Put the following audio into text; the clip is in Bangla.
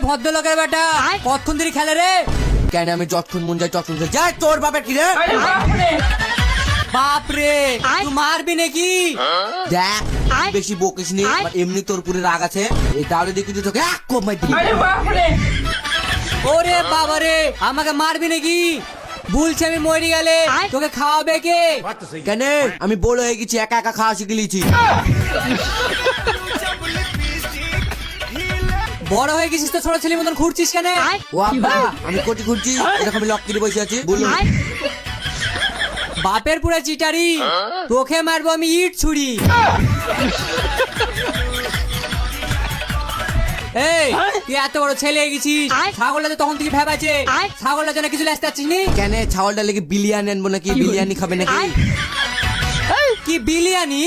ভদ্রলোকের বেটা কতক্ষণ ধরে খেলে রে? কেন আমি যতক্ষণ মন যায় ততক্ষণ খেলি। যা তোর বাপের কি রে? বাপরে তুই মারবি নাকি? দেখ বেশি বকিস নি, আমার এমনি তোর পুরে রাগ আছে। এই তাহলে দেখি তুই তোকে এক কোপ মাই দিবি। ওরে বাবারে আমাকে মারবি নাকি? বলছি আমি মরে গেলে তোকে খাওয়াবে কে? কেন আমি বড় হয়ে গেছি, একা একা খাওয়া শিখে লিছি। বড় হয়ে গেছিস তো ছোট ছেলের মতন ঘুরছিস কেন? ও আব্বা আমি কোটি ঘুরছি, এরকম আমি লক্ষ্মীতে বসে আছি। বলুন বাপের পুরো চিটারি, তোকে মারবো আমি ইট ছুরি। এই তুই এত বড় ছেলে হয়ে গেছিস, ছাগলটা তো তখন থেকে ভেবাছে, ছাগলটার জন্য কিছু লেসতে পারছিস নি? কেন ছাগলটা লেগে বিরিয়ানি আনবো নাকি? বিরিয়ানি খাবে নাকি? কি বিলিয়ানি?